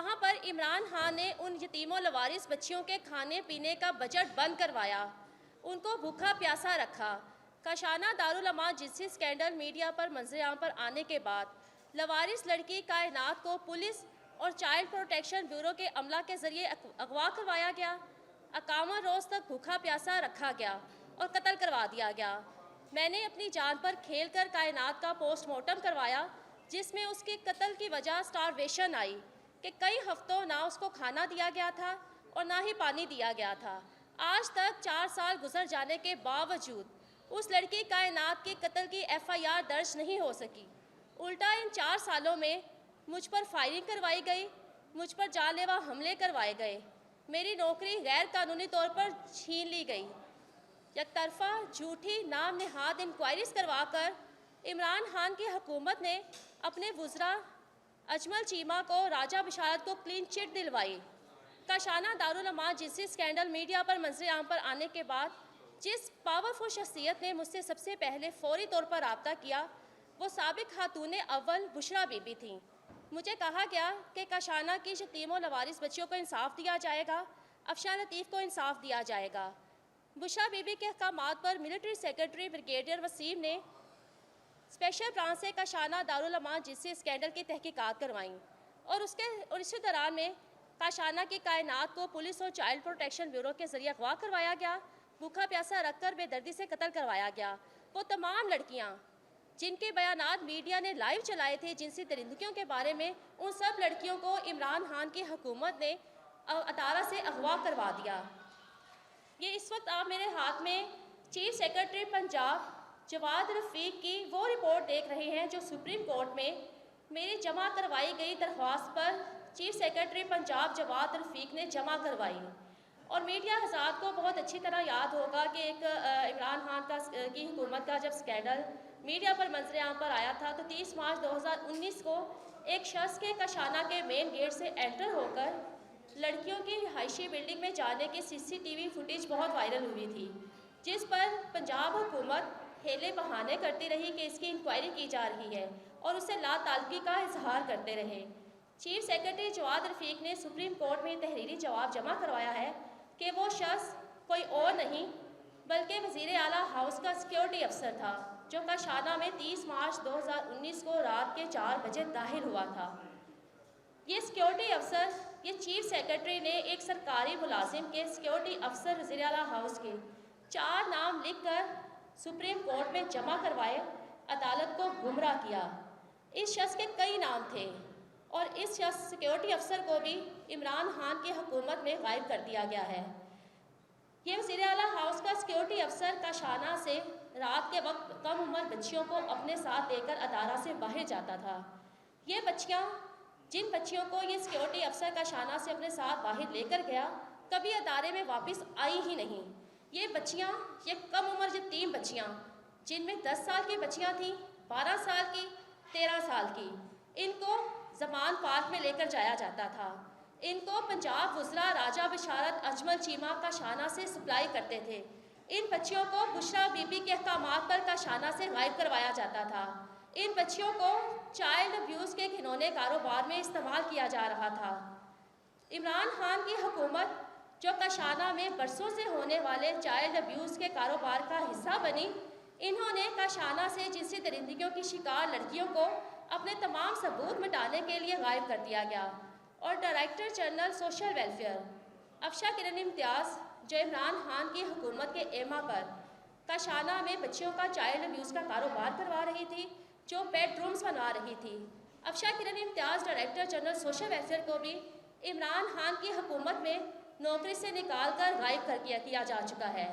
वहाँ पर इमरान खान ने उन यतीमों लवारिस बच्चियों के खाने पीने का बजट बंद करवाया, उनको भूखा प्यासा रखा। काशाना दारुल अमान जिनसी स्कैंडल मीडिया पर मंजरेआम पर आने के बाद लवारिस लड़की कायनात को पुलिस और चाइल्ड प्रोटेक्शन ब्यूरो के अमला के जरिए अगवा करवाया गया, 51 रोज़ तक भूखा प्यासा रखा गया और कत्ल करवा दिया गया। मैंने अपनी जान पर खेलकर कायनात का पोस्टमार्टम करवाया, जिसमें उसके कत्ल की वजह स्टारवेशन आई कि कई हफ्तों ना उसको खाना दिया गया था और ना ही पानी दिया गया था। आज तक 4 साल गुजर जाने के बावजूद उस लड़की कायनात के कत्ल की FIR दर्ज नहीं हो सकी। उल्टा इन 4 सालों में मुझ पर फायरिंग करवाई गई, मुझ पर जानलेवा हमले करवाए गए, मेरी नौकरी गैर कानूनी तौर पर छीन ली गई। यकतरफा झूठी नाम नहाद इंक्वायरीज करवाकर इमरान खान की हुकूमत ने अपने वुज़रा अजमल चीमा को राजा बिशारत को क्लीन चिट दिलवाई। काशाना दारुल अमान जिनसी स्कैंडल मीडिया पर मंजरेआम पर आने के बाद जिस पावरफुल शख्सियत ने मुझसे सबसे पहले फौरी तौर पर रब्ता किया, वो साबिक खातून अव्वल बुशरा बीबी थी। मुझे कहा गया कि काशाना की यतीमों लवारिस बच्चियों को इंसाफ दिया जाएगा, अफशा लतीफ़ को इंसाफ दिया जाएगा। बुशरा बीबी के अहकामात पर मिलिट्री सेक्रेटरी ब्रिगेडियर वसीम ने स्पेशल ब्रांच से काशाना दारुल अमान जिनसी स्कैंडल की तहकीकात करवाईं और इसी दौरान में काशाना की कायनात को पुलिस और चाइल्ड प्रोटेक्शन ब्यूरो के जरिए अगवा करवाया गया, भूखा प्यासा रखकर बेदर्दी से कत्ल करवाया गया। वो तमाम लड़कियां जिनके बयानात मीडिया ने लाइव चलाए थे जिनसी दरिंदगियों के बारे में, उन सब लड़कियों को इमरान खान की हुकूमत ने अदारा से अगवा करवा दिया। ये इस वक्त आप मेरे हाथ में चीफ सेक्रेटरी पंजाब जवाद रफ़ीक की वो रिपोर्ट देख रहे हैं जो सुप्रीम कोर्ट में मेरी जमा करवाई गई दरख्वास्त पर चीफ सेक्रेटरी पंजाब जवाद रफ़ीक ने जमा करवाई। और मीडिया हज़रात को बहुत अच्छी तरह याद होगा कि एक इमरान खान की हुकूमत का जब स्कैंडल मीडिया पर मंजरेआम पर आया था तो 30 मार्च 2019 को एक शख्स के काशाना के मेन गेट से एंटर होकर लड़कियों की रिहायशी बिल्डिंग में जाने की CCTV फुटेज बहुत वायरल हुई थी, जिस पर पंजाब हुकूमत हेले बहाने करती रही कि इसकी इंक्वायरी की जा रही है और उसे लाताल्लुकी का इजहार करते रहे। चीफ सेक्रेटरी जवाद रफ़ीक ने सुप्रीम कोर्ट में तहरीरी जवाब जमा करवाया है कि वो शख्स कोई और नहीं बल्कि वज़ीर आला हाउस का सिक्योरिटी अफसर था, जो काशाना में 30 मार्च 2019 को रात के 4 बजे दाखिल हुआ था। ये सिक्योरिटी अफसर, ये चीफ सेक्रेटरी ने एक सरकारी मुलाजिम के सिक्योरिटी अफसर वज़ीर आला हाउस के 4 नाम लिखकर सुप्रीम कोर्ट में जमा करवाए, अदालत को गुमराह किया। इस शख्स के कई नाम थे और इस शख्स सिक्योरिटी अफसर को भी इमरान खान की हुकूमत में गायब कर दिया गया है। ये वज़ीर आला हाउस का सिक्योरिटी अफसर काशाना से रात के वक्त कम उम्र बच्चियों को अपने साथ लेकर अदारा से बाहर जाता था। ये बच्चियाँ, जिन बच्चियों को ये सिक्योरिटी अफसर काशाना से अपने साथ बाहर लेकर गया, कभी अदारे में वापस आई ही नहीं। ये बच्चियाँ, ये कम उम्र यतीम बच्चियाँ, जिनमें 10 साल की बच्चियाँ थीं, 12 साल की, 13 साल की, इनको जमान पार्क में लेकर जाया जाता था। इनको पंजाब वुज़रा राजा बिशारत अजमल चीमा काशाना से सप्लाई करते थे। इन बच्चियों को बुशरा बीबी के अहकामात पर काशाना से गायब करवाया जाता था। इन बच्चियों को चाइल्ड अब्यूज़ के घिनौने कारोबार में इस्तेमाल किया जा रहा था। इमरान खान की हुकूमत जो काशाना में बरसों से होने वाले चाइल्ड अब्यूज़ के कारोबार का हिस्सा बनी, इन्होंने काशाना से जिनसी दरिंदगियों की शिकार लड़कियों को अपने तमाम सबूत मिटाने के लिए गायब कर दिया गया। और director general social welfare Afsha Kiran Imtiaz, जो इमरान खान की हुकूमत के एमा पर काशाना में बच्चियों का चाइल्ड अब्यूज़ का कारोबार करवा रही थी, जो बेडरूम्स बनवा रही थी, अफशा किरण इम्तियाज़ डायरेक्टर जनरल सोशल वेलफेयर को भी इमरान खान की हुकूमत में नौकरी से निकाल कर गायब कर किया जा चुका है।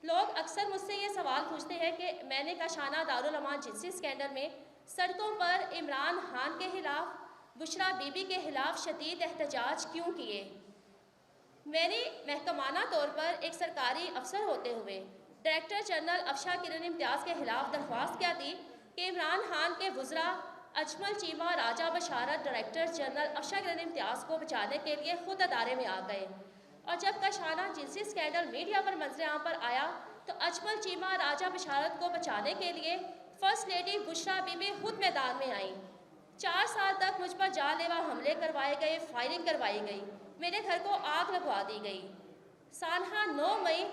लोग अक्सर मुझसे ये सवाल पूछते हैं कि मैंने काशाना दारुल अमान जिनसी स्कैंडल में सड़कों पर इमरान खान के खिलाफ, बुशरा बीबी के खिलाफ शदीद एहतजाज क्यों किए। मैंने महकमाना तौर पर एक सरकारी अफसर होते हुए डायरेक्टर जनरल अफशा किरण इम्तियाज़ के खिलाफ दरख्वास्त क्या दी कि इमरान खान के वुज़रा अजमल चीमा, राजा बशारत, डायरेक्टर जनरल अफशा किरण इम्तियाज़ को बचाने के लिए खुद अदारे में आ गए। और जब काशाना जिनसी स्कैंडल मीडिया पर मंजरेआम पर आया तो अजमल चीमा, राजा बशारत को बचाने के लिए फर्स्ट लेडी बुशरा बीबी खुद मैदान में आई। 4 साल तक मुझ पर जानलेवा हमले करवाए गए, फायरिंग करवाई गई, मेरे घर को आग लगवा दी गई। सानहा 9 मई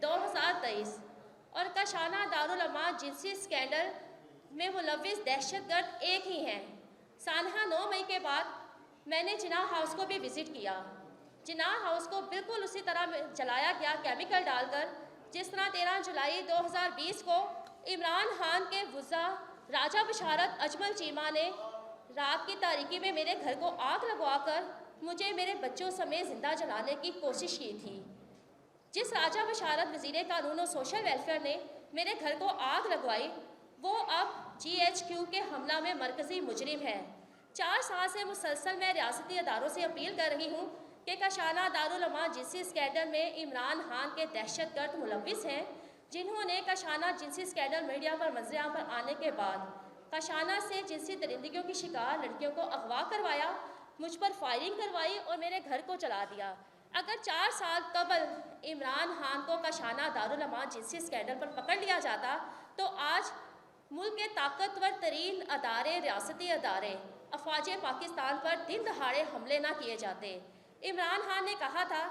2023 और कशाना दारुल अमान जिनसी स्कैंडल में मुलविस दहशतगर्द एक ही हैं। सानहा 9 मई के बाद मैंने जिनाह हाउस को भी विज़िट किया। जिनाह हाउस को बिल्कुल उसी तरह जलाया गया केमिकल डालकर जिस तरह 13 जुलाई 2020 को इमरान खान के वज़ा राजा बशारत अजमल चीमा ने रात की तारीकी में मेरे घर को आग लगवाकर मुझे मेरे बच्चों समेत ज़िंदा जलाने की कोशिश की थी। जिस राजा बशारत वज़ीर कानून और सोशल वेलफेयर ने मेरे घर को आग लगवाई, वो अब GHQ के हमला में मरकज़ी मुजरिम है। 4 साल से मुसलसल मैं रियासती अदारों से अपील कर रही हूँ कि कशाना दारुल अमान जिनसी स्कैंडल में इमरान खान के दहशतगर्द मुलविस हैं, जिन्होंने कशाना जिनसी स्कैंडल मीडिया पर मंजरेआम पर आने के बाद कशाना से जिनसी दरिंदगियों की शिकार लड़कियों को अगवा करवाया, मुझ पर फायरिंग करवाई और मेरे घर को जला दिया। अगर 4 साल कबल इमरान खान को कशाना दारुल अमान जिनसी स्कैंडल पर पकड़ लिया जाता तो आज मुल्क के ताकतवर तरीन अदारे, रियासती अदारे, अफवाज पाकिस्तान पर दिन दहाड़े हमले ना किए जाते। इमरान खान ने कहा था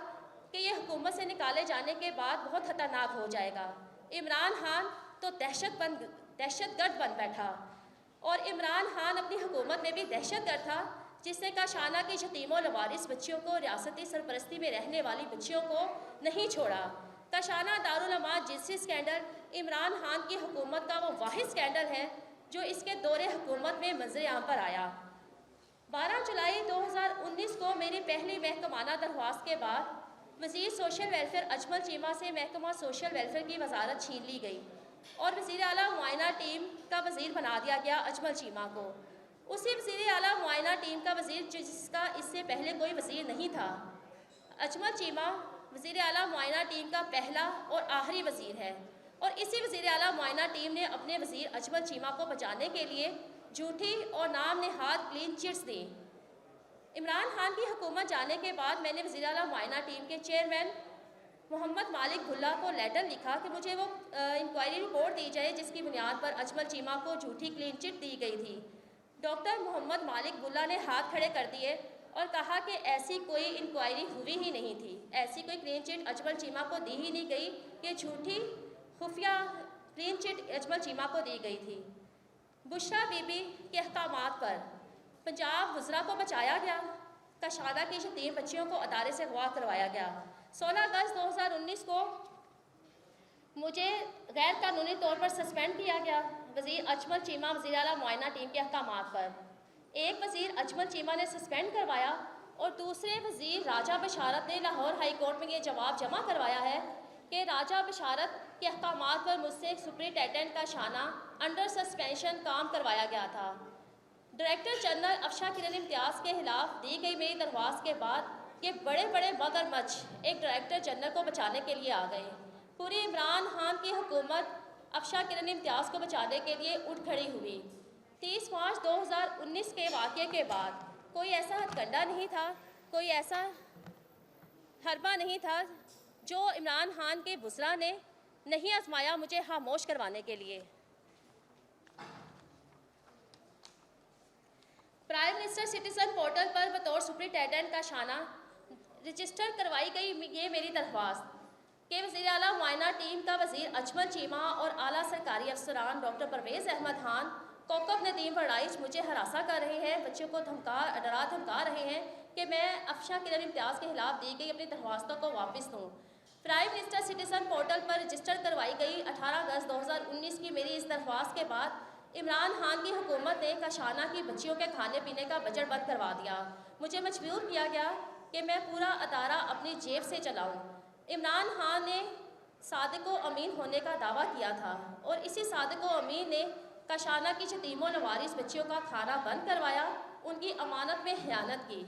कि ये हुकूमत से निकाले जाने के बाद बहुत खतरनाक हो जाएगा। इमरान खान तो दहशतगर्द बन बैठा और इमरान खान अपनी हुकूमत में भी दहशतगर्द था, जिसने कशाना की यतीमों लवारिस बच्चियों को, रियासती सरपरस्ती में रहने वाली बच्चियों को नहीं छोड़ा। कशाना दारुल अमान जिनसी स्कैंडल इमरान खान की हुकूमत का वो वाहिद स्कैंडल है जो इसके दौरे हुकूमत में मंजरेआम पर आया। 12 जुलाई 2019 को मेरी पहली महकमाना दरख्वास्त के बाद वज़ीर सोशल वेलफेयर अजमल चीमा से महकमा सोशल वेलफेयर की वजारत छीन ली गई और वज़ीर आला मुआयना टीम का वज़ीर बना दिया गया अजमल चीमा को। उसी वज़ीर आला मुआयना टीम का वज़ीर जिसका इससे पहले कोई वज़ीर नहीं था। अजमल चीमा वज़ीर आला मुआयना टीम का पहला और आखिरी वज़ीर है और इसी वज़ीर आला मुआयना टीम ने अपने वज़ीर अजमल चीमा को बचाने के लिए झूठी और नाम नेहाद क्लीन चिट्स दी। इमरान खान की हुकूमत जाने के बाद मैंने वज़ीर आला मुआयना टीम के चेयरमैन मोहम्मद मालिक भुल्ला को लेटर लिखा कि मुझे वो इंक्वायरी रिपोर्ट दी जाए जिसकी बुनियाद पर अजमल चीमा को झूठी क्लीन चिट दी गई थी। डॉक्टर मोहम्मद मालिक भुल्ला ने हाथ खड़े कर दिए और कहा कि ऐसी कोई इंक्वायरी हुई ही नहीं थी, ऐसी कोई क्लीन चिट अजमल चीमा को दी ही नहीं गई कि झूठी खुफिया क्लीन चिट अजमल चीमा को दी गई थी। बुशरा बीबी के अहकामात पर पंजाब गुजरा को बचाया गया, कशाना की यतीम बच्चियों को अदारे से अगवा करवाया गया। 16 अगस्त 2019 को मुझे गैर कानूनी तौर पर सस्पेंड किया गया वज़ीर अजमल चीमा वज़ीर आला मुआयना टीम के अहकामात पर। एक वज़ीर अजमल चीमा ने सस्पेंड करवाया और दूसरे वज़ीर राजा बशारत ने लाहौर हाई कोर्ट में ये जवाब जमा करवाया है कि राजा बशारत के अहकामात पर मुझसे सुपरिटेंडेंट का शाना अंडर सस्पेंशन काम करवाया गया था। डायरेक्टर जनरल अफशा किरण इम्तियाज़ के खिलाफ दी गई मेरी दरख्वास्त के बाद ये बड़े बड़े मगरमच्छ एक डायरेक्टर जनरल को बचाने के लिए आ गए। पूरी इमरान खान की हुकूमत अफशा किरण इम्तियाज़ को बचाने के लिए उठ खड़ी हुई। 30 मार्च 2019 के वाक़े के बाद कोई ऐसा हथकंडा नहीं था, कोई ऐसा हरबा नहीं था जो इमरान खान के बुज़रा ने नहीं आजमाया मुझे खामोश करवाने के लिए। प्राइम मिनिस्टर सिटीज़न पोर्टल पर बतौर सुपरिटेंडेंट का शाना रजिस्टर करवाई गई ये मेरी दरख्वास्त कि वज़ीर आला मुआयना टीम का वज़ीर अजमल चीमा और आला सरकारी अफसरान डॉक्टर परवेज़ अहमद खान कोकब नदीम फड़ाइश मुझे हरासा कर रहे हैं, बच्चों को डरा धमका रहे हैं कि मैं अफशा किरण इम्तियाज़ के खिलाफ दी गई अपनी दरख्वास्तों को वापस दूँ। प्राइम मिनिस्टर सिटीज़न पोर्टल पर रजिस्टर करवाई गई 18 अगस्त 2019 की मेरी इस दरख्वास्त के बाद इमरान खान की हुकूमत ने कशाना की बच्चियों के खाने पीने का बजट बंद करवा दिया। मुझे मजबूर किया गया कि मैं पूरा अदारा अपनी जेब से चलाऊं। इमरान खान ने सादिको अमीन होने का दावा किया था और इसी सादिको अमीन ने कशाना की यतीमों लवारिस बच्चियों का खाना बंद करवाया, उनकी अमानत में खयानत की।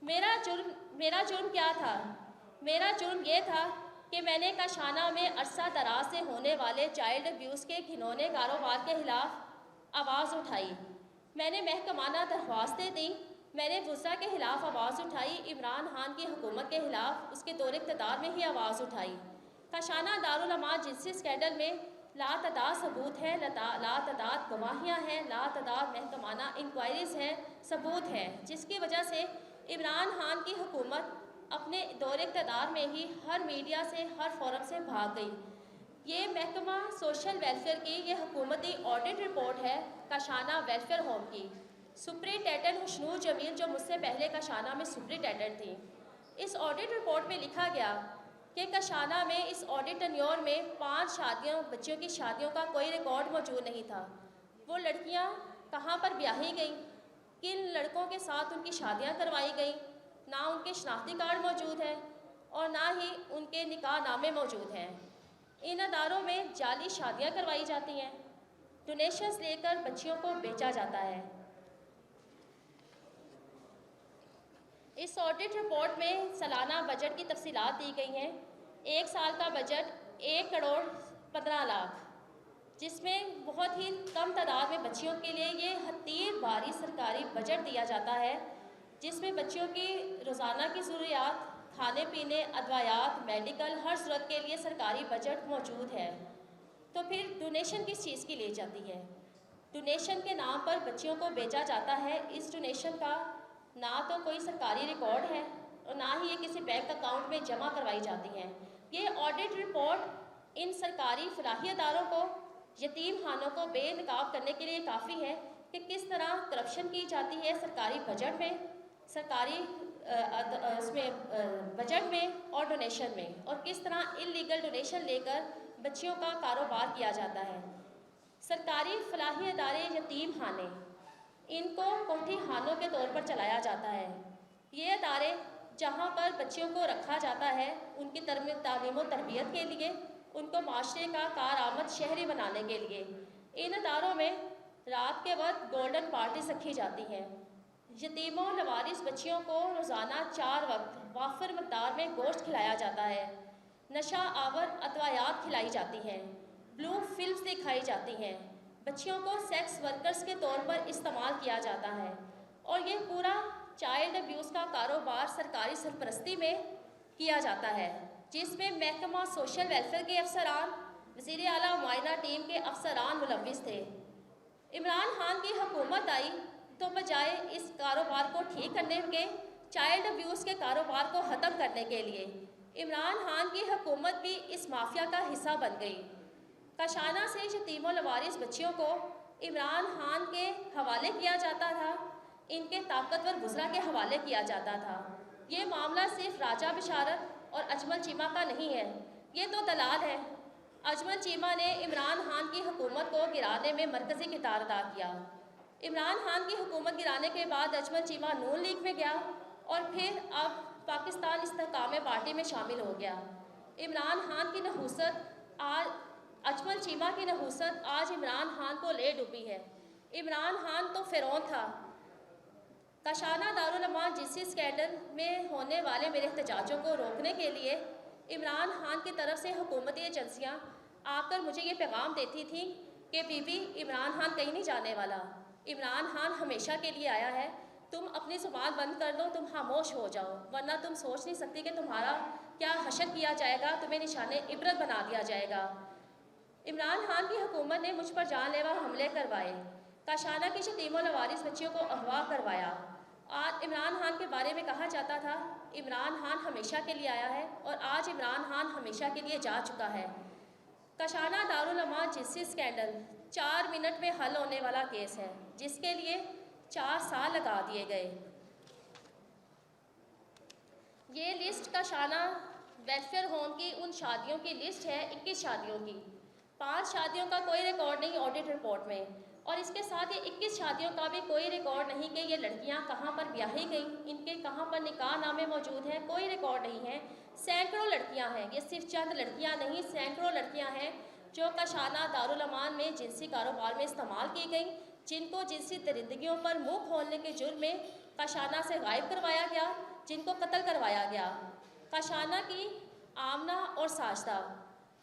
मेरा जुर्म क्या था? मेरा जुर्म ये था कि मैंने कशाना में अरसा दराज से होने वाले चाइल्ड अब्यूज़ के घिनौने कारोबार के खिलाफ आवाज़ उठाई। मैंने महकमाना दरख्वास्तें दी, मैंने वज़रा के खिलाफ आवाज़ उठाई, इमरान खान की हुकूमत के खिलाफ उसके दौर इक़्तिदार में ही आवाज़ उठाई। कशाना दारुल अमान जिनसी स्कैंडल में लातदाद सबूत हैं, लातदाद गवाहियाँ हैं, लातदाद महकमाना इंक्वायरीज़ हैं, सबूत हैं, जिसकी वजह से इमरान खान की हुकूमत अपने दौरे इक़्तिदार में ही हर मीडिया से, हर फोरम से भाग गई। ये महकमा सोशल वेलफेयर की ये हुकूमती ऑडिट रिपोर्ट है काशाना वेलफेयर होम की। सुप्रिटेंडेंट हुस्नूर जमील जो मुझसे पहले काशाना में सुप्रिटेंडेंट थी, इस ऑडिट रिपोर्ट में लिखा गया कि काशाना में इस ऑडिट टेन्योर में 5 शादियों, बच्चों की शादियों का कोई रिकॉर्ड मौजूद नहीं था। वो लड़कियां कहाँ पर ब्याही गईं, किन लड़कों के साथ उनकी शादियां करवाई गईं, ना उनके शनाख्ती कार्ड मौजूद हैं और ना ही उनके निकाह नामे मौजूद हैं। इन अदारों में जाली शादियां करवाई जाती हैं, डोनेशंस लेकर बच्चियों को बेचा जाता है। इस ऑडिट रिपोर्ट में सालाना बजट की तफसीलात दी गई हैं। एक साल का बजट 1 करोड़ 15 लाख, जिसमें बहुत ही कम तादाद में बच्चियों के लिए ये 30 बारी सरकारी बजट दिया जाता है, जिसमें बच्चियों की रोज़ाना की ज़रूरियात, खाने पीने, अदवायात, मेडिकल, हर सूरत के लिए सरकारी बजट मौजूद है। तो फिर डोनेशन किस चीज़ की ली जाती है? डोनेशन के नाम पर बच्चियों को बेचा जाता है। इस डोनेशन का ना तो कोई सरकारी रिकॉर्ड है और ना ही ये किसी बैंक अकाउंट में जमा करवाई जाती हैं। ये ऑडिट रिपोर्ट इन सरकारी फलाही अदारों को, यतीम खानों को बेनकाब करने के लिए काफ़ी है कि किस तरह करप्शन की जाती है सरकारी बजट में, सरकारी उसमें बजट में और डोनेशन में, और किस तरह इलीगल डोनेशन लेकर बच्चियों का कारोबार किया जाता है। सरकारी फलाही अदारे, यतीम खाने, इनको कोठी खानों के तौर पर चलाया जाता है। ये अदारे जहाँ पर बच्चियों को रखा जाता है उनकी तालीम और तरबियत के लिए, उनको माशरे का कारआमद शहरी बनाने के लिए, इन अदारों में रात के वक्त गोल्डन पार्टीज रखी जाती हैं। यतीमों लवारिस बच्चियों को रोज़ाना 4 वक्त वाफर मकदार में गोश्त खिलाया जाता है, नशा आवर अदवायात खिलाई जाती हैं, ब्लू फिल्म्स दिखाई जाती हैं, बच्चियों को सेक्स वर्कर्स के तौर पर इस्तेमाल किया जाता है, और ये पूरा चाइल्ड अब्यूज़ का कारोबार सरकारी सरपरस्ती में किया जाता है, जिसमें महकमा सोशल वेलफेयर के अफसरान, वज़ीर आला मुआइना टीम के अफसरान मुलव्विस थे। इमरान खान की हुकूमत आई तो बजाय इस कारोबार को ठीक करने के, चाइल्ड अब्यूज़ के कारोबार को ख़त्म करने के लिए इमरान खान की हुकूमत भी इस माफिया का हिस्सा बन गई। काशाना से यतीमों लवारिस बच्चियों को इमरान खान के हवाले किया जाता था, इनके ताकतवर गुजरा के हवाले किया जाता था। ये मामला सिर्फ राजा बिशारत और अजमल चीमा का नहीं है, ये तो दलाल है। अजमल चीमा ने इमरान खान की हुकूमत को गिराने में मरकज़ी किरदार अदा किया। इमरान खान की हुकूमत गिराने के बाद अजमल चीमा नून लीग में गया और फिर अब पाकिस्तान इस्तेहकाम पार्टी में शामिल हो गया। इमरान खान की नहूसत आज, अजमल चीमा की नहूसत आज इमरान खान को ले डूबी है। इमरान खान तो फ़िरौन था। काशाना दारुल अमान जिंसी स्कैंडल में होने वाले मेरे एहतजाजों को रोकने के लिए इमरान खान की तरफ से हुकूमती एजेंसियाँ आकर मुझे ये पैगाम देती थी कि बीबी, इमरान खान कहीं नहीं जाने वाला, इमरान खान हमेशा के लिए आया है, तुम अपनी ज़ुबान बंद कर लो, तुम खामोश हो जाओ, वरना तुम सोच नहीं सकती कि तुम्हारा क्या हशर किया जाएगा, तुम्हें निशाने इबरत बना दिया जाएगा। इमरान खान की हुकूमत ने मुझ पर जानलेवा हमले करवाए, काशाना की यतीमों लवारिस बच्चियों को अगवा करवाया। आज इमरान खान के बारे में कहा जाता था इमरान खान हमेशा के लिए आया है, और आज इमरान खान हमेशा के लिए जा चुका है। काशाना दारुल अमान जिंसी स्कैंडल 4 मिनट में हल होने वाला केस है, जिसके लिए 4 साल लगा दिए गए। ये लिस्ट काशाना वेलफेयर होम की उन शादियों की लिस्ट है, 21 शादियों की। 5 शादियों का कोई रिकॉर्ड नहीं ऑडिट रिपोर्ट में, और इसके साथ ये 21 शादियों का भी कोई रिकॉर्ड नहीं कि ये लड़कियां कहाँ पर ब्याही गईं, इनके कहाँ पर निकाह नामे मौजूद हैं, कोई रिकॉर्ड नहीं है। सैकड़ों लड़कियां हैं, ये सिर्फ चंद लड़कियां नहीं, सैकड़ों लड़कियां हैं जो काशाना दारुल अमान में जिनसी कारोबार में इस्तेमाल की गई, जिनको जिनसी दरिंदगियों पर मुँह खोलने के जुर्म में काशाना से गायब करवाया गया, जिनको कत्ल करवाया गया। काशाना की आमना और साजदा,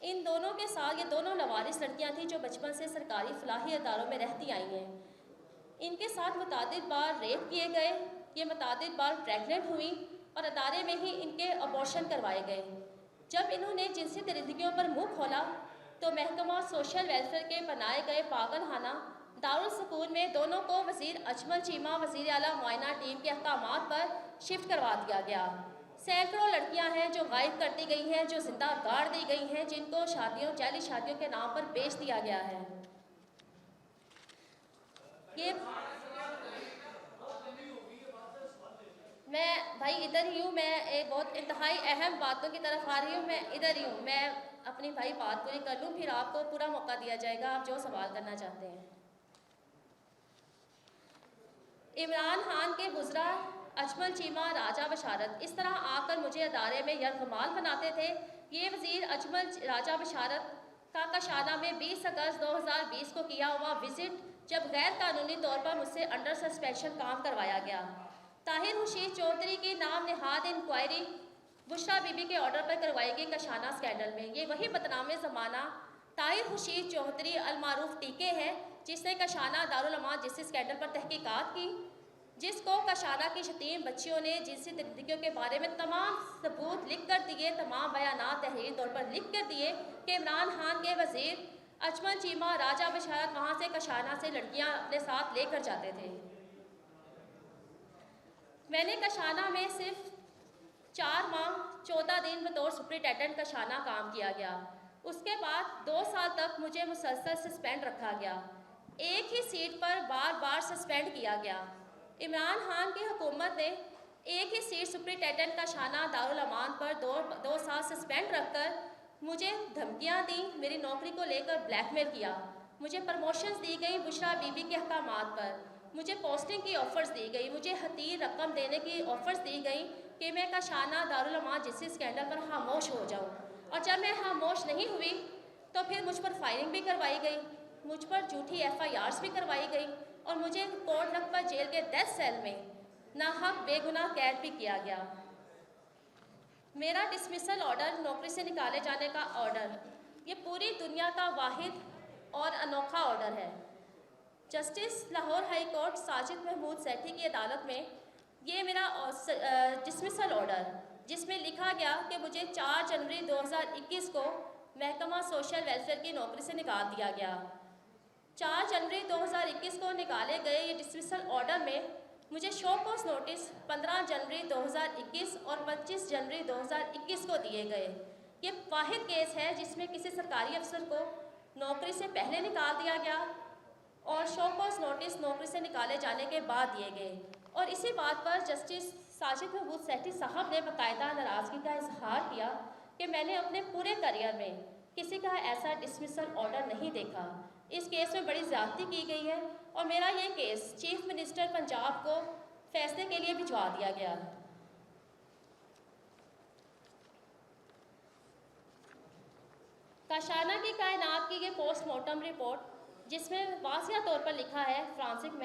इन दोनों के साथ ये दोनों लवारिस लड़कियां थीं जो बचपन से सरकारी फलाही अदारों में रहती आई हैं। इनके साथ मुतादिद बार रेप किए गए, ये मुतादिद बार प्रेग्नेंट हुई और अदारे में ही इनके अबॉर्शन करवाए गए। जब इन्होंने जिनसी दरिंदगियों पर मुँह खोला तो महकमा सोशल वेलफेयर के बनाए गए पागलखाना दारुल सुकून में दोनों को वज़ीर अजमल चीमा वज़ीर आला मुआयना टीम के अहकामात पर शिफ्ट करवा दिया गया। सैकड़ों लड़कियां हैं जो गायब कर दी गई हैं, जो जिंदा गाड़ दी गई हैं, जिनको शादियों जाली शादियों के नाम पर बेच दिया गया है। ये मैं भाई इधर ही हूँ, मैं एक बहुत इंतहाई अहम बातों की तरफ आ रही हूँ, मैं इधर ही हूँ। मैं अपनी भाई बात पूरी कर लूँ, फिर आपको पूरा मौका दिया जाएगा, आप जो सवाल करना चाहते हैं। इमरान खान के गुजरा अजमल चीमा राजा बशारत इस तरह आकर मुझे अदारे में यरगमाल बनाते थे। ये वज़ीर अजमल राजा बशारत का कशाना में 20 अगस्त 2020 को किया हुआ विजिट, जब गैर कानूनी तौर पर मुझसे अंडर सस्पेंशन काम करवाया गया। ताहिर खुर्शीद चौधरी की नाम नहाद इंक्वायरी बुशरा बीबी के ऑर्डर पर करवाई गई कशाना स्कैंडल में। ये वही बदनाम ज़माना ताहिर खुर्शीद चौधरी अलमारूफ टीके है जिसने कशाना दारुल अमान जिस स्कैंडल पर तहकीकात की, जिसको कशाना की यतीम बच्चियों ने जिनसी तरीक़ों के बारे में तमाम सबूत लिख कर दिए, तमाम बयानात तहरीरी तौर पर लिख कर दिए कि इमरान खान के वज़ीर अजमल चीमा राजा बशारत वहाँ से कशाना से लड़कियाँ अपने साथ लेकर जाते थे। मैंने कशाना में सिर्फ 4 माह 14 दिन बतौर सुपरिटेंडेंट कशाना काम किया गया। उसके बाद 2 साल तक मुझे मुसलसल सस्पेंड रखा गया। एक ही सीट पर बार बार सस्पेंड किया गया। इमरान खान की हुकूमत ने एक ही सीट सुपरिटेंडेंट कशाना दारुल अमान पर 2 साल सस्पेंड रखकर मुझे धमकियां दी, मेरी नौकरी को लेकर ब्लैकमेल किया। मुझे प्रमोशंस दी गई बुशरा बीबी के अहकामात पर, मुझे पोस्टिंग की ऑफ़र्स दी गई, मुझे हतीर रकम देने की ऑफ़र्स दी गई कि मैं कशाना दारुल अमान जिस स्कैंडल पर खामोश हो जाऊं। और जब मैं खामोश नहीं हुई तो फिर मुझ पर फायरिंग भी करवाई गई, मुझ पर झूठी FIRs भी करवाई गई और मुझे कोर्ट रखकर जेल के 10 सेल में नाहक बेगुनाह कैद भी किया गया। मेरा डिसमिसल ऑर्डर, नौकरी से निकाले जाने का ऑर्डर, ये पूरी दुनिया का वाहिद और अनोखा ऑर्डर है। Justice Lahore high court Sajid Mahmood Sethi की अदालत में ये मेरा डिसमिसल ऑर्डर, जिसमें लिखा गया कि मुझे 4 जनवरी 2021 को महकमा सोशल वेलफेयर की नौकरी से निकाल दिया गया। 4 जनवरी 2021 को निकाले गए ये डिसमिसल ऑर्डर में मुझे शो कॉज नोटिस 15 जनवरी 2021 और 25 जनवरी 2021 को दिए गए। ये वाहिद केस है जिसमें किसी सरकारी अफसर को नौकरी से पहले निकाल दिया गया और शो कॉज नोटिस नौकरी से निकाले जाने के बाद दिए गए। और इसी बात पर जस्टिस साजिद महमूद सेठी साहब ने बाकायदा नाराज़गी का इजहार किया कि मैंने अपने पूरे करियर में किसी का ऐसा डिसमिसल ऑर्डर नहीं देखा। इस केस में बड़ी ज़्यादती की गई है और मेरा ये केस चीफ मिनिस्टर पंजाब को फैसले के लिए भिजवा दिया गया। कशाना की कायनात की ये पोस्टमार्टम रिपोर्ट, जिसमें वाज़िया तौर पर लिखा है फ्रांसिक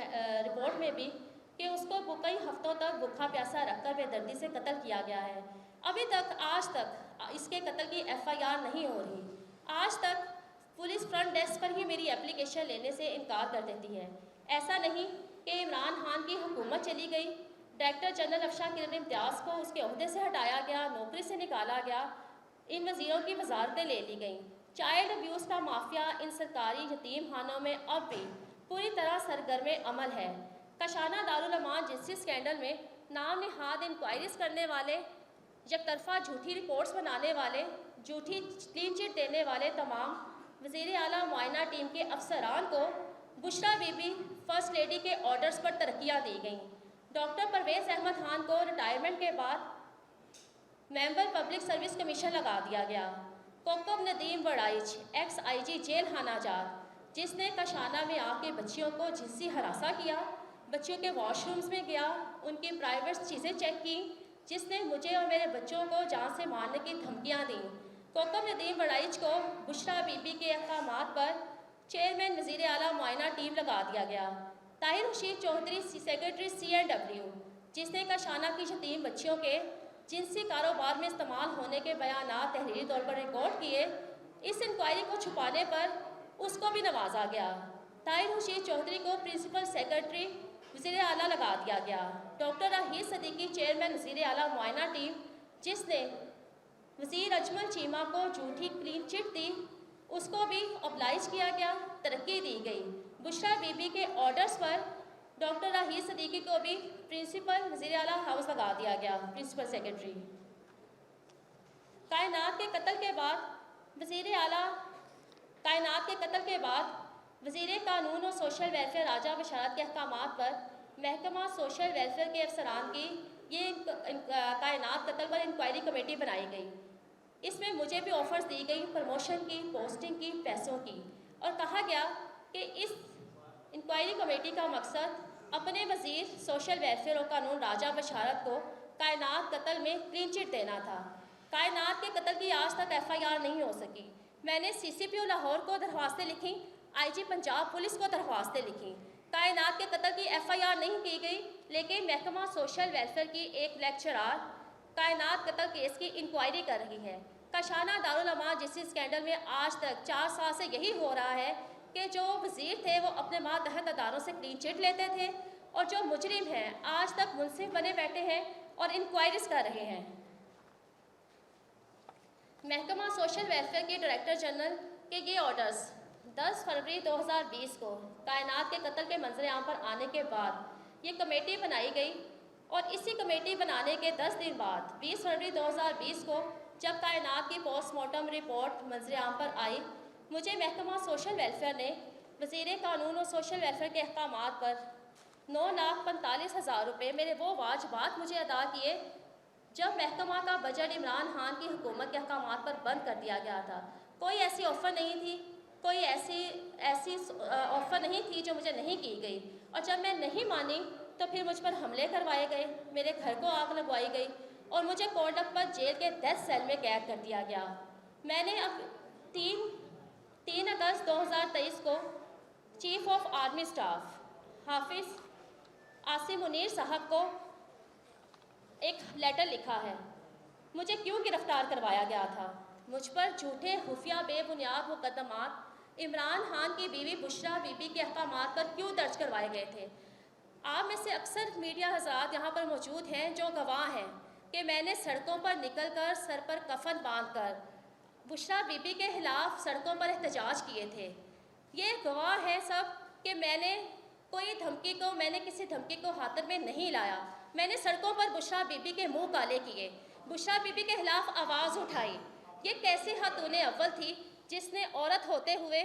रिपोर्ट में भी कि उसको कई हफ्तों तक भूखा प्यासा रखकर बेदर्दी से कत्ल किया गया है। अभी तक आज तक इसके कत्ल की FIR नहीं हो रही। आज तक पुलिस फ्रंट डेस्क पर ही मेरी एप्लीकेशन लेने से इनकार कर देती है। ऐसा नहीं कि इमरान खान की हुकूमत चली गई, डायरेक्टर जनरल अफशा किरण इम्तियाज़ को उसके ओहदे से हटाया गया, नौकरी से निकाला गया, इन वज़ीरों की वजारतें ले ली गईं। चाइल्ड अब्यूज़ का माफिया इन सरकारी यतीम खानों में अब भी पूरी तरह सरगर्म अमल है। कशाना दारुल अमान जिस स्कैंडल में नाम नहाद इंक्वायरीज करने वाले, यकतरफा झूठी रिपोर्ट्स बनाने वाले, झूठी क्लीन चिट देने वाले तमाम वज़ीर आला मुआयना टीम के अफसरान को बुशरा बीबी फर्स्ट लेडी के ऑर्डर्स पर तरक्कियाँ दी गईं। डॉक्टर परवेज़ अहमद खान को रिटायरमेंट के बाद मेंबर पब्लिक सर्विस कमीशन लगा दिया गया। कोकब नदीम बड़ाइच XIG जेल खाना जात, जिसने कशाना में आके बच्चियों को जिनसी हरासा किया, बच्चों के वॉशरूम्स में गया, उनकी प्राइवेट चीज़ें चेक की, जिसने मुझे और मेरे बच्चों को जान से मारने की धमकियाँ दी। कोकब नदीम बड़ाइच को बुशरा बीबी के अहकामात पर चेयरमैन वज़ीर आला मुआयना टीम लगा दिया गया। ताहिर खुर्शीद चौधरी सेक्रेटरी CNW, जिसने कशाना की यतीम बच्चियों के जिनसी कारोबार में इस्तेमाल होने के बयानात तहरीरी तौर पर रिकॉर्ड किए, इस इंक्वायरी को छुपाने पर उसको भी नवाजा गया। ताहिर खुर्शीद चौधरी को प्रिंसिपल सेक्रेटरी वज़ीर आला लगा दिया गया। डॉक्टर राहीद सदीकी चेयरमैन वज़ीर आला मुआयना टीम, जिसने वज़ीर अजमल चीमा को झूठी क्लीन चिट दी, उसको भी ऑब्लाइज किया गया, तरक्की दी गई। बुशरा बीबी के ऑर्डर्स पर डॉक्टर राहील सदीकी को भी प्रिंसिपल वज़ीर आला हाउस लगा दिया गया, प्रिंसिपल सेक्रेटरी। कायनात के कत्ल के बाद वज़ीर आला कायनात के कत्ल के बाद वज़ीर कानून और सोशल वेलफेयर राजा बशारत के अहकामात पर महकमा सोशल वेलफेयर के अफसरान की ये कायनात कत्ल पर इंक्वायरी कमेटी बनाई गई। इसमें मुझे भी ऑफर्स दी गई प्रमोशन की, पोस्टिंग की, पैसों की, और कहा गया कि इस इंक्वायरी कमेटी का मकसद अपने वज़ीर सोशल वेलफेयर और कानून राजा बशारत को कायनात कत्ल में क्लीन चिट देना था। कायनात के कत्ल की आज तक FIR नहीं हो सकी। मैंने CCPO लाहौर को दरख्वास्तें लिखी, IG पंजाब पुलिस को दरख्वास्तें लिखी। कायनात के कत्ल की FIR नहीं की गई, लेकिन महकमा सोशल वेलफेयर की एक लेक्चरार कायनात कत्ल केस की इंक्वायरी कर रही है। काशाना दारुल अमान जिस स्कैंडल में आज तक 4 साल से यही हो रहा है कि जो वज़ीर थे वो अपने मातहत अदारों से क्लीन चिट लेते थे, और जो मुजरिम हैं आज तक मुंसिफ बने बैठे हैं और इंक्वायरीज कर रहे हैं। महकमा सोशल वेलफेयर के डायरेक्टर जनरल के ये ऑर्डर्स 10 फरवरी 2020 को कायनात के कत्ल के मंजर आम पर आने के बाद ये कमेटी बनाई गई, और इसी कमेटी बनाने के 10 दिन बाद 20 फरवरी 2020 को जब कायनात की पोस्टमार्टम रिपोर्ट मंजर आम पर आई, मुझे महकमा सोशल वेलफेयर ने वज़ीर कानून और सोशल वेलफेयर के अहकामात पर 9,45,000 रुपये मेरे वो वाजबात मुझे अदा किए जब महकमा का बजट इमरान खान की हुकूमत के अहकामात पर बंद कर दिया गया था। कोई ऐसी ऑफ़र नहीं थी, कोई ऐसी ऑफ़र नहीं थी जो मुझे नहीं की गई, और जब मैं नहीं मानी तो फिर मुझ पर हमले करवाए गए, मेरे घर को आग लगवाई गई और मुझे कोर्ट पर जेल के 10 सेल में कैद कर दिया गया। मैंने अब 3 अगस्त 2023 को चीफ ऑफ आर्मी स्टाफ हाफिज़ आसिम मुनीर साहब को एक लेटर लिखा है। मुझे क्यों गिरफ्तार करवाया गया था? मुझ पर झूठे खुफिया बेबुनियाद मुकदमात इमरान खान की बीवी बुशरा बीबी के अहकामात पर क्यों दर्ज करवाए गए थे? आप में से अक्सर मीडिया हज़रात यहाँ पर मौजूद हैं जो गवाह हैं कि मैंने सड़कों पर निकलकर सर पर कफन बांधकर बुशरा बीबी के खिलाफ सड़कों पर एहतजाज किए थे। ये गवाह है सब कि मैंने किसी धमकी को हाथ में नहीं लाया। मैंने सड़कों पर बुशरा बीबी के मुंह काले किए, बुशरा बीबी के खिलाफ आवाज़ उठाई। ये कैसी खातून अव्वल थी जिसने औरत होते हुए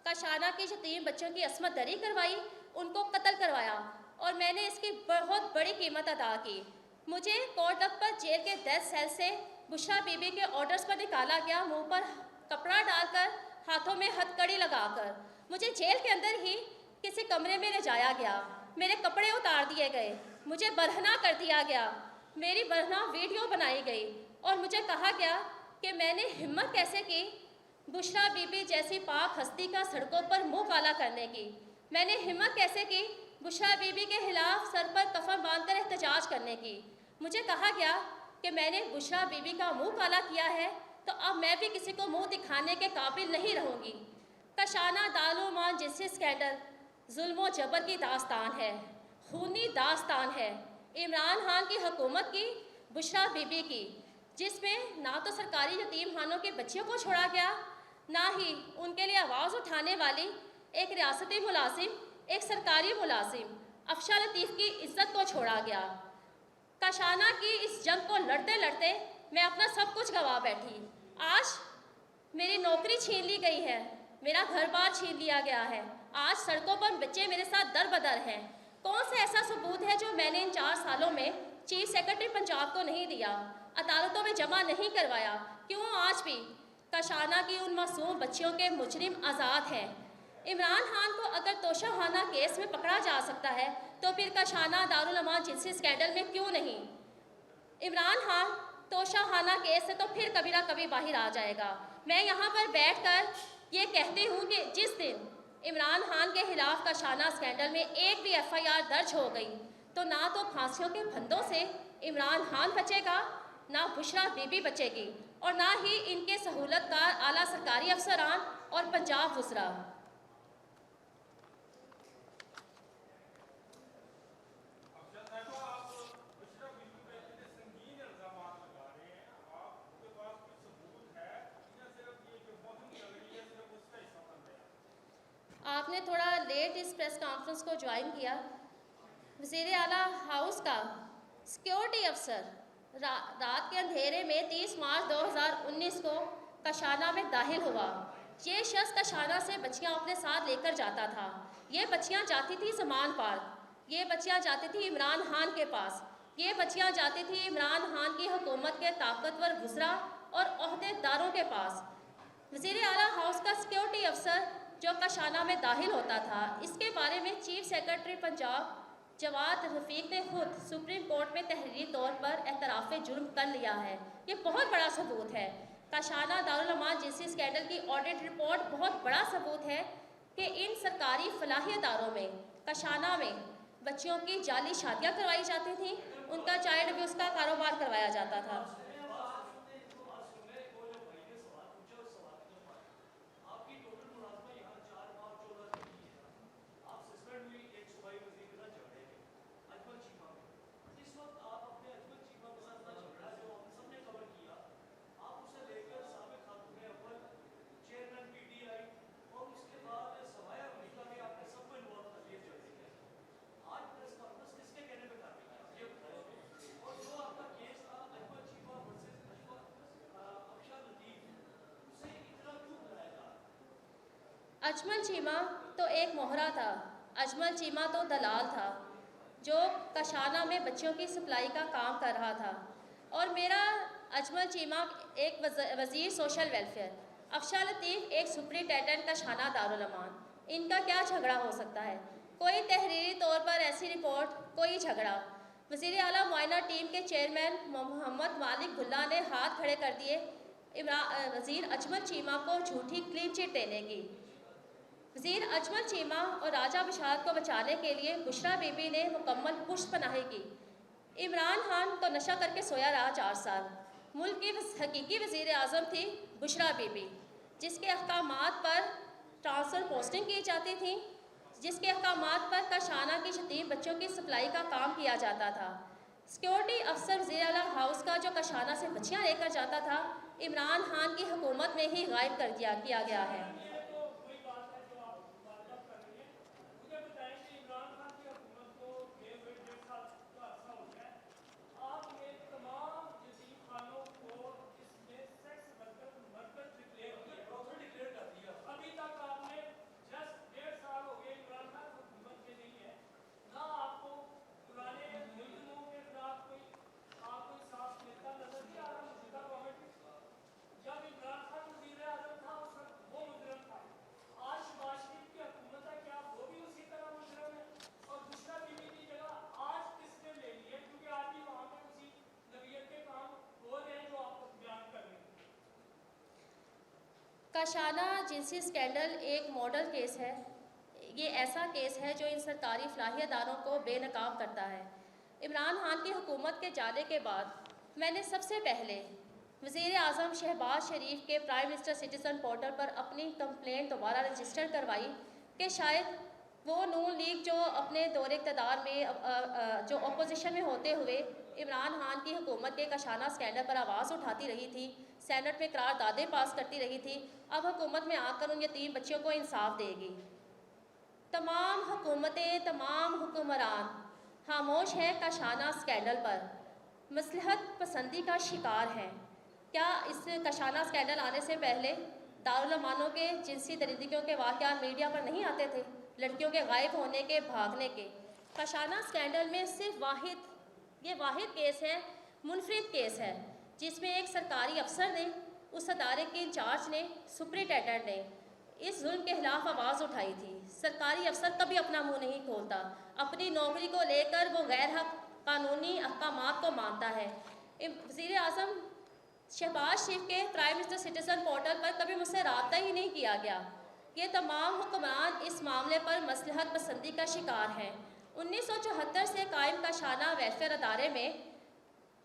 काशाना के यतीम बच्चों की अस्मत दरी करवाई, उनको कत्ल करवाया, और मैंने इसकी बहुत बड़ी कीमत अदा की। मुझे कोर्ट पर जेल के 10 सेल से बुशरा बीबी के ऑर्डर्स पर निकाला गया, मुंह पर कपड़ा डालकर, हाथों में हथकड़ी लगाकर। मुझे जेल के अंदर ही किसी कमरे में ले जाया गया, मेरे कपड़े उतार दिए गए, मुझे बरहना कर दिया गया, मेरी बरहना वीडियो बनाई गई और मुझे कहा गया कि मैंने हिम्मत कैसे की बुशरा बीबी जैसी पाक हस्ती का सड़कों पर मुंह काला करने की। मैंने हिम्मत कैसे की बुशरा बीबी के खिलाफ सर पर कफन बांधकर एहतजाज करने की। मुझे कहा गया कि मैंने बुशरा बीबी का मुंह काला किया है तो अब मैं भी किसी को मुंह दिखाने के काबिल नहीं रहूँगी। काशाना दारुल अमान जिनसी स्कैंडल जुल्म जबर की दास्तान है, खूनी दास्तान है इमरान खान की हुकूमत की, बुशरा बीबी की, जिसमें ना तो सरकारी यतीम खानों के बच्चियों को छोड़ा गया, ना ही उनके लिए आवाज़ उठाने वाली एक रियासती मुलाजिम, एक सरकारी मुलाजिम अफशा लतीफ़ की इज्जत को छोड़ा गया। काशाना की इस जंग को लड़ते लड़ते मैं अपना सब कुछ गंवा बैठी। आज मेरी नौकरी छीन ली गई है, मेरा घर बार छीन लिया गया है, आज सड़कों पर बच्चे मेरे साथ दर बदर हैं। कौन सा ऐसा सबूत है जो मैंने इन 4 सालों में चीफ सेक्रेटरी पंजाब को नहीं दिया, अदालतों में जमा नहीं करवाया? क्यों आज भी काशाना की उन मासूम बच्चियों के मुजरिम आज़ाद हैं? इमरान खान को अगर तोशाखाना केस में पकड़ा जा सकता है तो फिर काशाना दारुल अमान जिनसी स्कैंडल में क्यों नहीं? इमरान खान तोशाखाना केस से तो फिर कभी ना कभी बाहर आ जाएगा। मैं यहाँ पर बैठकर ये कहती हूँ कि जिस दिन इमरान खान के खिलाफ काशाना स्कैंडल में एक भी FIR दर्ज हो गई तो ना तो फांसियों के फंदों से इमरान खान बचेगा, ना बुशरा बीबी बचेगी, और ना ही इनके सहूलतकार आला सरकारी अफसरान और पंजाब वुज़रा। आपने थोड़ा लेट इस प्रेस कॉन्फ्रेंस को ज्वाइन किया। वज़ीर आला हाउस का सिक्योरिटी अफसर रात के अंधेरे में 30 मार्च 2019 को कशाना में दाखिल हुआ। ये शख्स कशाना से बच्चियां अपने साथ लेकर जाता था। ये बच्चियां जाती थी समान पार्क, ये बच्चियां जाती थी इमरान खान के पास, ये बच्चियां जाती थी इमरान खान की हुकूमत के ताकतवर वुज़रा और ओहदेदारों के पास। वज़ीर आला हाउस का सिक्योरिटी अफसर जो कशाना में दाखिल होता था, इसके बारे में चीफ सेक्रेटरी पंजाब जवाद रफ़ीक ने खुद सुप्रीम कोर्ट में तहरीरी तौर पर एतराफ़ जुर्म कर लिया है। ये बहुत बड़ा सबूत है। कशाना दारुल अमान जिंसी स्कैंडल की ऑडिट रिपोर्ट बहुत बड़ा सबूत है कि इन सरकारी फलाही इदारों में कशाना में बच्चियों की जाली शादियाँ करवाई जाती थीं, उनका चाइल्ड अब्यूज़ का कारोबार करवाया जाता था। अजमल चीमा तो एक मोहरा था, अजमल चीमा तो दलाल था जो कशाना में बच्चों की सप्लाई का काम कर रहा था। और मेरा अजमल चीमा एक वज़ीर सोशल वेलफेयर, अफशा लतीफ़ एक सुपरिटेंडेंट कशाना दारुल अमान, इनका क्या झगड़ा हो सकता है? कोई तहरीरी तौर पर ऐसी रिपोर्ट, कोई झगड़ा। वज़ीर आला मुआयना टीम के चेयरमैन मोहम्मद मालिक गुल्ला ने हाथ खड़े कर दिए वज़ीर अजमल चीमा को झूठी क्लीन चिट देने की। वज़ीर अजमल चीमा और राजा बशारत को बचाने के लिए बुशरा बीबी ने मुकम्मल पुष्ट पनाही की। इमरान खान तो नशा करके सोया रहा 4 साल। मुल्क की हकीकी वज़ीर आज़म थी बुशरा बीबी, जिसके अहकामात पर ट्रांसफ़र पोस्टिंग की जाती थी, जिसके अहकामात पर कशाना की यतीम बच्चों की सप्लाई का काम किया जाता था। सिक्योरिटी अफसर वज़ीर आला हाउस का जो कशाना से बच्चियाँ लेकर जाता था, इमरान खान की हुकूमत में ही गायब कर किया गया है। कशाना जिंसी स्कैंडल एक मॉडल केस है। ये ऐसा केस है जो इन सरकारी फलाही इदारों को बेनकाब करता है। इमरान खान की हुकूमत के जाने के बाद मैंने सबसे पहले वज़ीर आज़म शहबाज शरीफ के प्राइम मिनिस्टर सिटीज़न पोर्टल पर अपनी कंप्लेंट दोबारा रजिस्टर करवाई कि शायद वो नून लीग जो अपने दौरे इक़्तिदार में जो अपोजिशन में होते हुए इमरान खान की हुकूमत के कशाना स्कैंडल पर आवाज़ उठाती रही थी, सेनेट में करारदादें पास करती रही थी, अब हुकूमत में आकर उन यतीम बच्चियों को इंसाफ देगी। तमाम हुकूमतें, तमाम हुक्मरान खामोश हैं कशाना स्कैंडल पर, मसलहत पसंदी का शिकार हैं। क्या इस कशाना स्कैंडल आने से पहले दारुल अमानों के जिनसी दरिंदगियों के वाक़यात मीडिया पर नहीं आते थे? लड़कियों के गायब होने के, भागने के। कशाना स्कैंडल में सिर्फ वाहिद केस है, मुनफरिद केस है, जिसमें एक सरकारी अफसर ने, उस अदारे के इंचार्ज ने, सुपरिटेंडेंट ने इस जुल्म के खिलाफ आवाज़ उठाई थी। सरकारी अफसर कभी अपना मुंह नहीं खोलता, अपनी नौकरी को लेकर वो गैर हक कानूनी अहकामात को मानता है। वज़ीर आज़म शहबाज शरीफ के प्राइम मिनिस्टर सिटीज़न पोर्टल पर कभी मुझसे रब्ता ही नहीं किया गया। ये तमाम हुक्मरान इस मामले पर मसलहत पसंदी का शिकार हैं। 1974 से कायम कशाना वेलफेयर अदारे में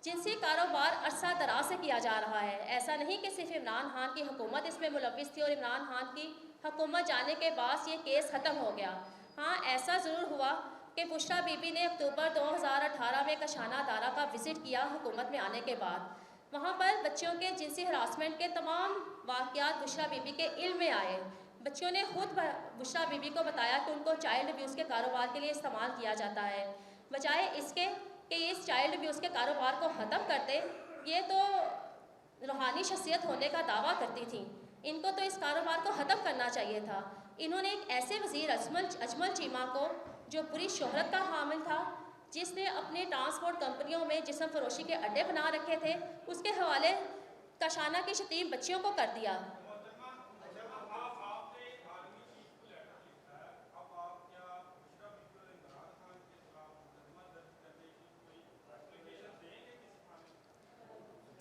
जिनसी कारोबार अरसा दराज से किया जा रहा है। ऐसा नहीं कि सिर्फ इमरान खान की हुकूमत इसमें मुलविस थी और इमरान खान की हुकूमत जाने के बाद ये केस ख़त्म हो गया। हाँ, ऐसा ज़रूर हुआ कि बुशरा बीबी ने अक्टूबर 2018 में कशाना दारा का विज़िट किया हुकूमत में आने के बाद। वहाँ पर बच्चों के जिनसी हरासमेंट के तमाम वाक़यात बुशरा बीबी के इल्म में आए। बच्चों ने खुद बुशरा बीबी को बताया कि उनको चाइल्ड अब्यूज़ के कारोबार के लिए इस्तेमाल किया जाता है। बजाय इसके कि इस चाइल्ड अब्यूज़ के कारोबार को ख़त्म करते, ये तो रूहानी शख्सियत होने का दावा करती थी। इनको तो इस कारोबार को ख़त्म करना चाहिए था। इन्होंने एक ऐसे वज़ीर अजमल चीमा को, जो पूरी शोहरत का हामिल था, जिसने अपने ट्रांसपोर्ट कंपनियों में जिस्म फरोशी के अड्डे बना रखे थे, उसके हवाले कशाना की शतीम बच्चियों को कर दिया।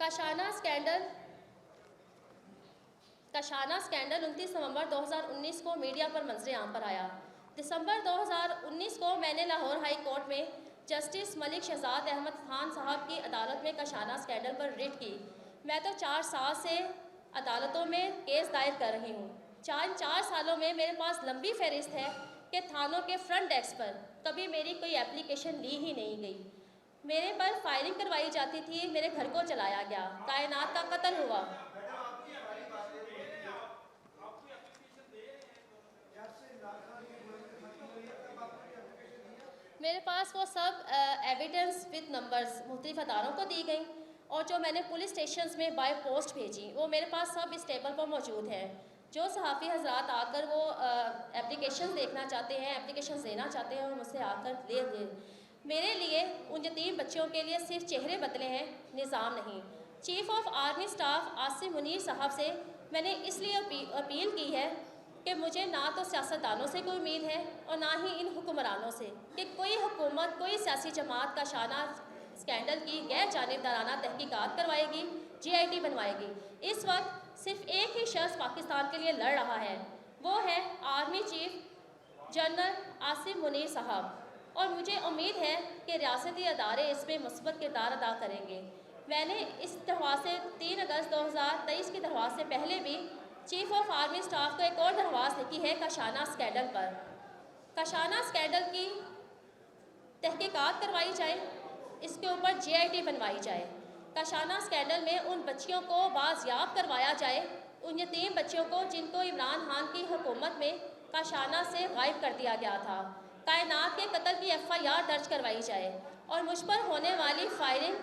कशाना स्कैंडल 29 नवंबर 2019 को मीडिया पर मंजर आम पर आया। दिसंबर 2019 को मैंने लाहौर हाई कोर्ट में जस्टिस मलिक शहजाद अहमद खान साहब की अदालत में कशाना स्कैंडल पर रिट की। मैं तो 4 साल से अदालतों में केस दायर कर रही हूँ। 4 सालों में मेरे पास लंबी फहरिस्त है कि थानों के फ्रंट डेस्क पर कभी मेरी कोई एप्लीकेशन ली ही नहीं गई। मेरे पर फायरिंग करवाई जाती थी, मेरे घर को जलाया गया, कायनात का कत्ल हुआ। मेरे पास वो सब एविडेंस विद नंबर्स मुख्तलिफ अदारों को दी गई और जो मैंने पुलिस स्टेशंस में बाय पोस्ट भेजी, वो मेरे पास सब इस टेबल पर मौजूद है। जो सहाफ़ी हजरात आकर वो एप्लीकेशन देखना चाहते हैं, एप्लीकेशन देना चाहते हैं, वो मुझसे आकर ले लें। मेरे लिए उन यतीम बच्चों के लिए सिर्फ चेहरे बदले हैं, निज़ाम नहीं। Chief of army staff Asim Munir साहब से मैंने इसलिए अपील की है कि मुझे ना तो सियासतदानों से कोई उम्मीद है और ना ही इन हुक्मरानों से कि कोई हुकूमत, कोई सियासी जमात का शाना स्कैंडल की गैर जानिबदाराना तहकीकात करवाएगी, GIT बनवाएगी। इस वक्त सिर्फ एक ही शख्स पाकिस्तान के लिए लड़ रहा है, वो है army chief general Asim Munir साहब, और मुझे उम्मीद है कि रियासती अदारे इसमें मुस्बत किरदार अदा करेंगे। मैंने इस दरख्वास्त से 3 अगस्त 2023 की दरख्वास्त से पहले भी चीफ ऑफ आर्मी स्टाफ को एक और दरख्वास्त लिखी है कशाना स्कैंडल पर। कशाना स्कैंडल की तहकीकात करवाई जाए, इसके ऊपर GIT बनवाई जाए। कशाना स्कैंडल में उन बच्चियों को बाजियाब करवाया जाए, उन यतीम बच्चियों को जिनको इमरान खान की हुकूमत में कशाना से गायब कर दिया गया था। कायनात के कत्ल की FIR दर्ज करवाई जाए और मुझ पर होने वाली फायरिंग